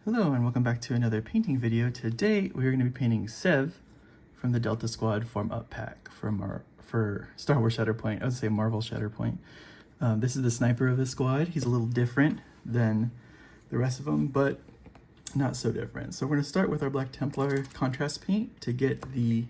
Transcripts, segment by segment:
Hello and welcome back to another painting video. Today we're going to be painting Sev from the Delta Squad Form Up pack for Star Wars Shatterpoint. I would say Marvel Shatterpoint. This is the sniper of the squad. He's a little different than the rest of them, but not so different. So we're going to start with our Black Templar contrast paint to get the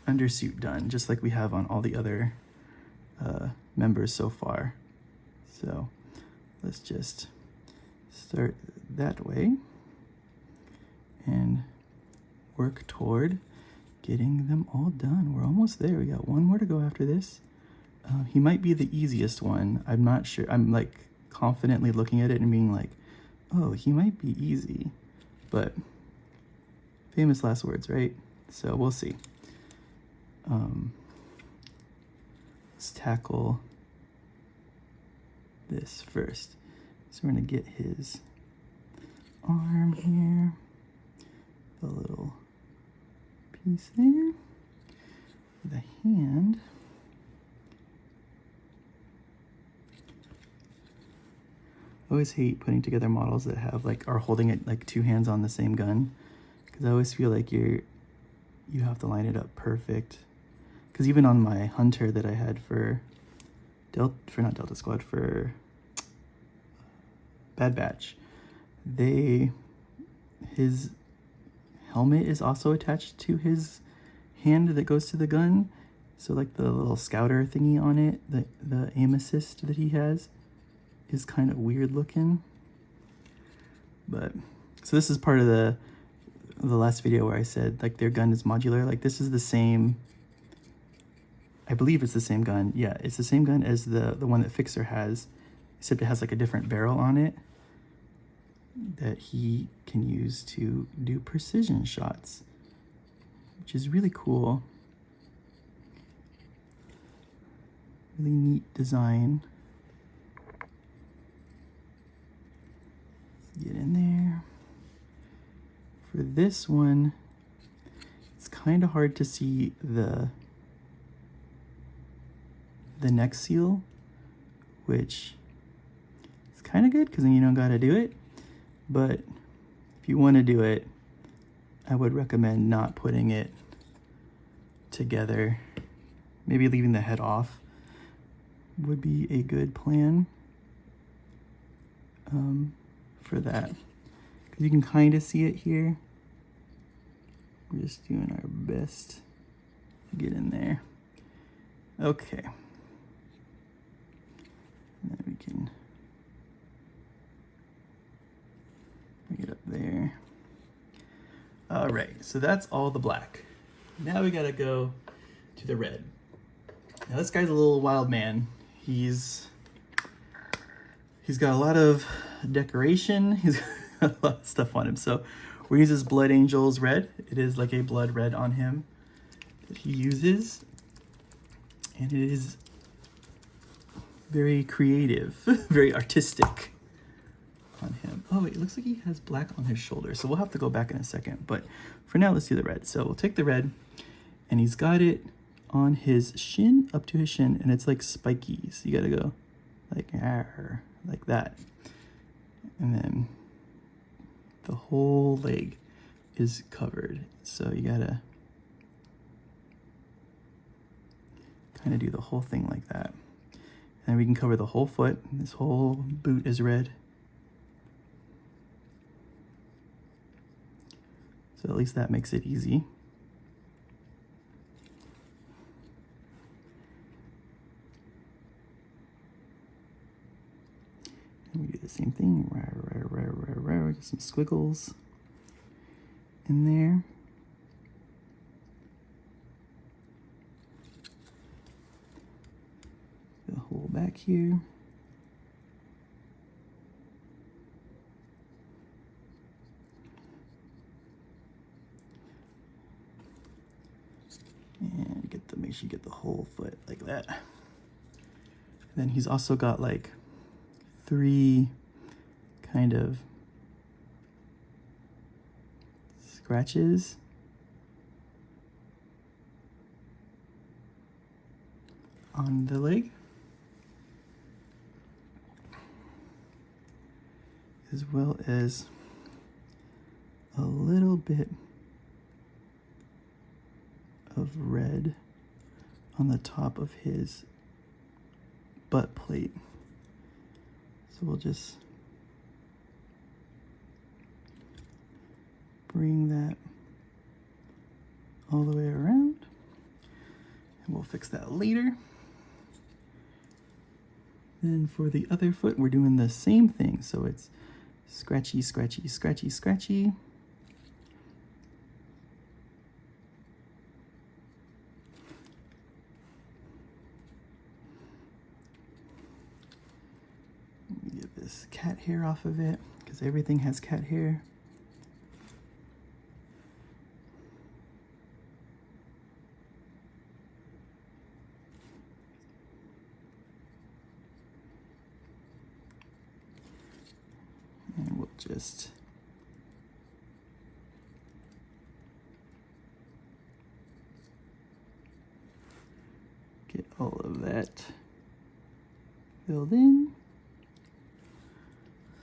undersuit done, just like we have on all the other members so far. So let's just start that way and work toward getting them all done. We're almost there. We got one more to go after this. He might be the easiest one. I'm not sure. I'm like confidently looking at it and being like, oh, he might be easy, but famous last words, right? So we'll see. Let's tackle this first. So we're gonna get his arm here, the little piece there, the hand. I always hate putting together models that have are holding it like two hands on the same gun, because I always feel like you have to line it up perfect. Because even on my Hunter that I had for not Delta Squad, for Bad Batch, his helmet is also attached to his hand that goes to the gun. So like the little scouter thingy on it, the aim assist that he has is kind of weird looking. But so this is part of the last video where I said like their gun is modular. Like this is the same, I believe it's the same gun. Yeah, it's the same gun as the one that Fixer has, except it has like a different barrel on it that he can use to do precision shots, which is really cool. Really neat design. Let's get in there. For this one, it's kind of hard to see the neck seal, which is kind of good because then you don't got to do it. But if you want to do it, I would recommend not putting it together. Maybe leaving the head off would be a good plan for that. Because you can kind of see it here. We're just doing our best to get in there. Okay. And then we can bring it up there. All right, so that's all the black. Now we gotta go to the red. Now this guy's a little wild man. He's got a lot of decoration. He's got a lot of stuff on him. So we use this Blood Angels red. It is like a blood red on him that he uses. And it is very creative, very artistic on him. Oh wait, it looks like he has black on his shoulder, so we'll have to go back in a second. But for now, let's do the red. So we'll take the red, and he's got it on his shin, up to his shin, and it's like spiky. So you gotta go like that. And then the whole leg is covered. So you gotta kind of do the whole thing like that. And we can cover the whole foot. This whole boot is red. So at least that makes it easy. And we do the same thing. Just some squiggles in there. The whole back here. And make sure you get the whole foot like that. And then he's also got like 3 kind of scratches on the leg. As well as a little bit of red on the top of his butt plate. So we'll just bring that all the way around, and we'll fix that later. Then for the other foot, we're doing the same thing. So it's scratchy, scratchy, scratchy, scratchy. Let me get this cat hair off of it, because everything has cat hair. And we'll just get all of that filled in.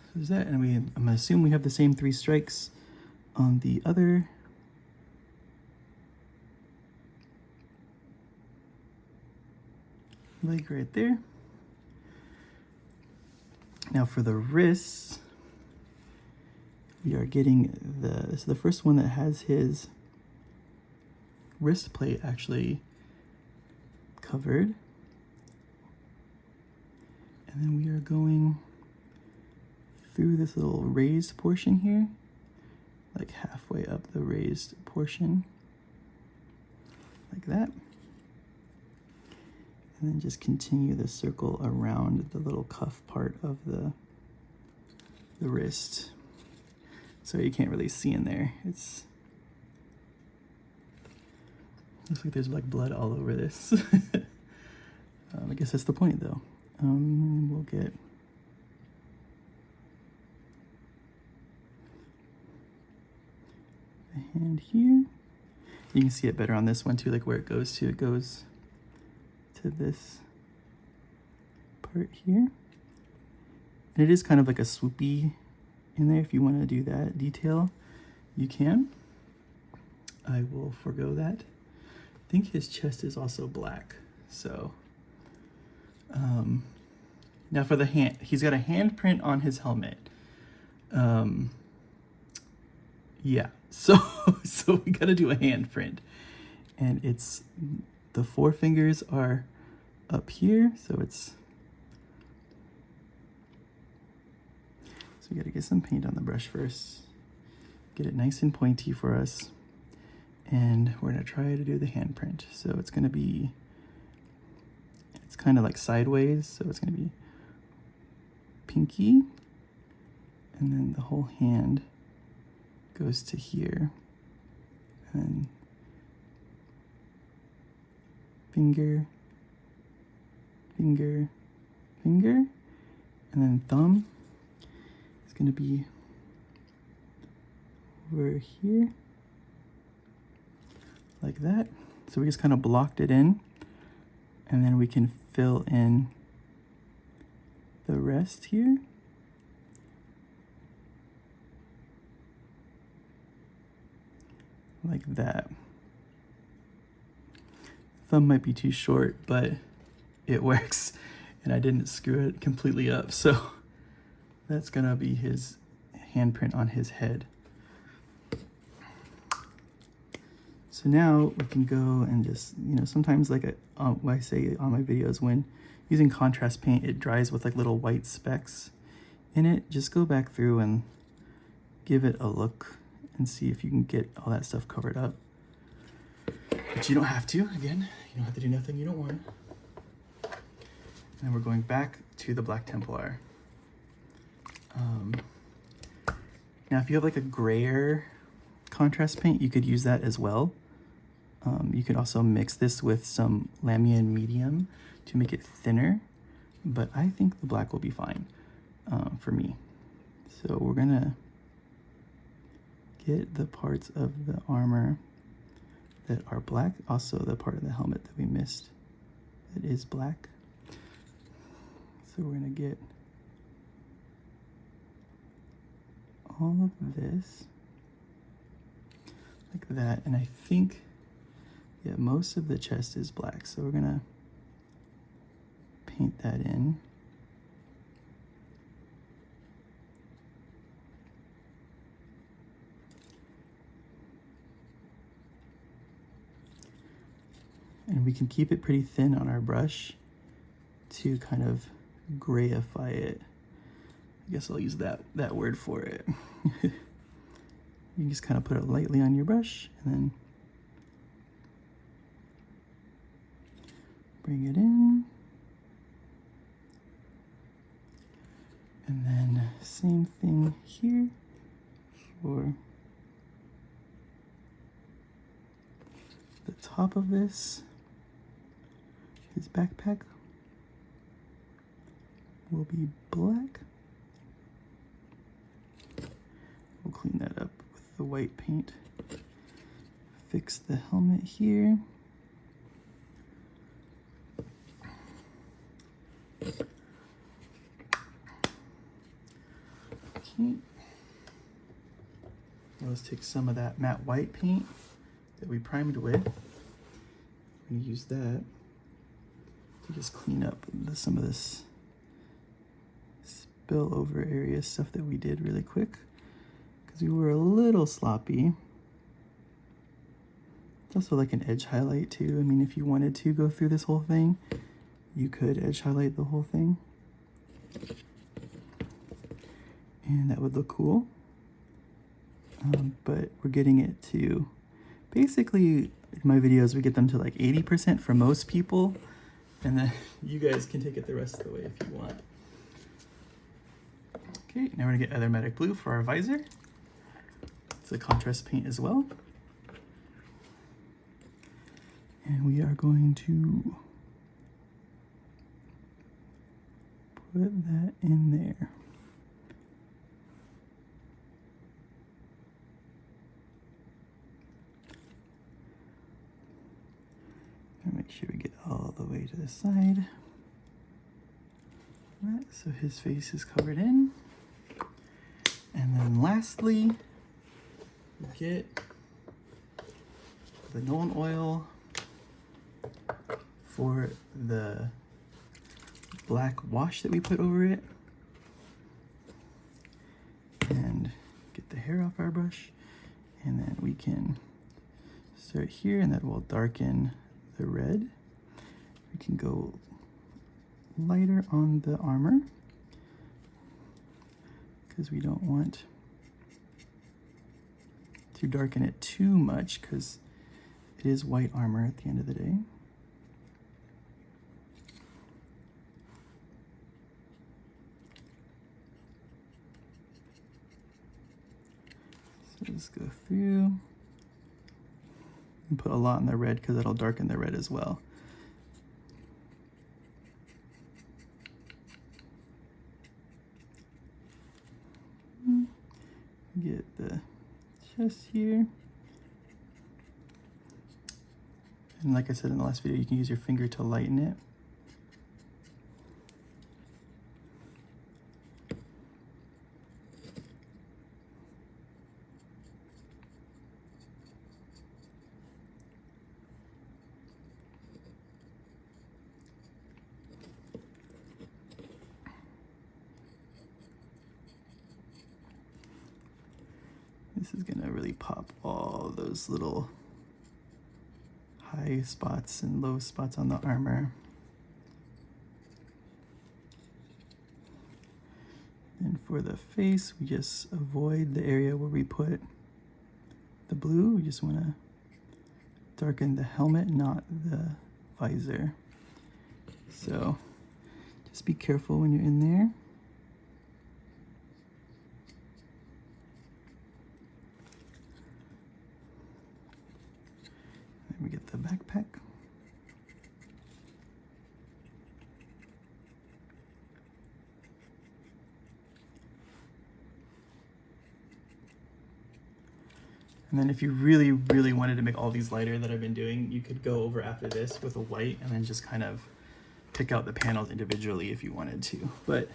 So there's that, and I'm gonna assume we have the same 3 strikes on the other leg right there. Now for the wrists, we are getting this is the first one that has his wrist plate actually covered. And then we are going through this little raised portion here, like halfway up the raised portion, like that. And then just continue the circle around the little cuff part of the wrist. So you can't really see in there. Looks like there's like blood all over this. I guess that's the point though. We'll get the hand here. You can see it better on this one too, like where it goes to. It goes to this part here. And it is kind of like a swoopy in there. If you want to do that detail, you can. I will forego that. I think his chest is also black. So now for the hand, he's got a handprint on his helmet. Yeah, so we gotta do a handprint, and it's the 4 fingers are up here, so we gotta get some paint on the brush first, get it nice and pointy for us, and we're gonna try to do the handprint. So it's gonna be, it's kind of like sideways, so it's gonna be pinky, and then the whole hand goes to here, and then finger, finger, finger, and then thumb is going to be over here, like that. So we just kind of blocked it in, and then we can fill in the rest here. Like that. Thumb might be too short, but it works, and I didn't screw it completely up. So that's gonna be his handprint on his head. So now we can go and just, sometimes like I say on my videos, when using contrast paint, it dries with like little white specks in it. Just go back through and give it a look and see if you can get all that stuff covered up. But you don't have to, again, you don't have to do nothing you don't want. And we're going back to the Black Templar. Now if you have like a grayer contrast paint, you could use that as well. You could also mix this with some Lamian medium to make it thinner, but I think the black will be fine for me. So we're gonna get the parts of the armor that are black, also the part of the helmet that we missed that is black. So we're gonna get all of this like that. And I think, yeah, most of the chest is black. So we're gonna paint that in. And we can keep it pretty thin on our brush to kind of grayify it. I guess I'll use that word for it. You can just kind of put it lightly on your brush and then bring it in. And then same thing here for the top of this. His backpack will be black. We'll clean that up with the white paint. Fix the helmet here. Okay. Let's take some of that matte white paint that we primed with. We're gonna use that to just clean up some of this spillover area stuff that we did really quick, because we were a little sloppy. It's also like an edge highlight too. I mean, if you wanted to go through this whole thing, you could edge highlight the whole thing. And that would look cool. But we're getting it to, basically in my videos, we get them to like 80% for most people. And then you guys can take it the rest of the way if you want. Okay, now we're gonna get Aromatic Blue for our visor. It's a contrast paint as well. And we are going to put that in there. And make sure we get all the way to the side. All right, so his face is covered in. And then lastly, get the Nolan oil for the black wash that we put over it. And get the hair off our brush. And then we can start here, and that will darken the red. We can go lighter on the armor because we don't want to darken it too much, because it is white armor at the end of the day. So let's go through and put a lot in the red because it'll darken the red as well. Get the chest here. And like I said in the last video, you can use your finger to lighten it. This is gonna really pop all those little high spots and low spots on the armor. And for the face, we just avoid the area where we put the blue. We just wanna darken the helmet, not the visor. So just be careful when you're in there. We get the backpack. And then if you really, really wanted to make all these lighter that I've been doing, you could go over after this with a white and then just kind of pick out the panels individually if you wanted to. But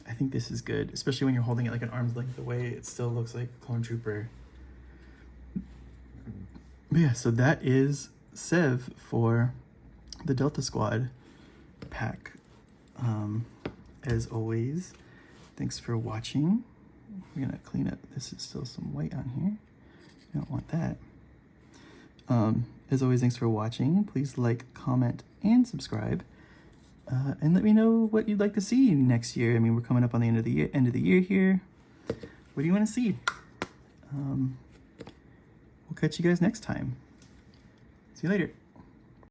I think this is good, especially when you're holding it like an arm's length away. It still looks like Clone Trooper. But yeah, so that is Sev for the Delta Squad pack. As always, thanks for watching. We're gonna clean up, this is still some white on here. You don't want that. As always, thanks for watching. Please like, comment, and subscribe. And let me know what you'd like to see next year. I mean, we're coming up on the end of the year here. What do you want to see? We'll catch you guys next time. See you later.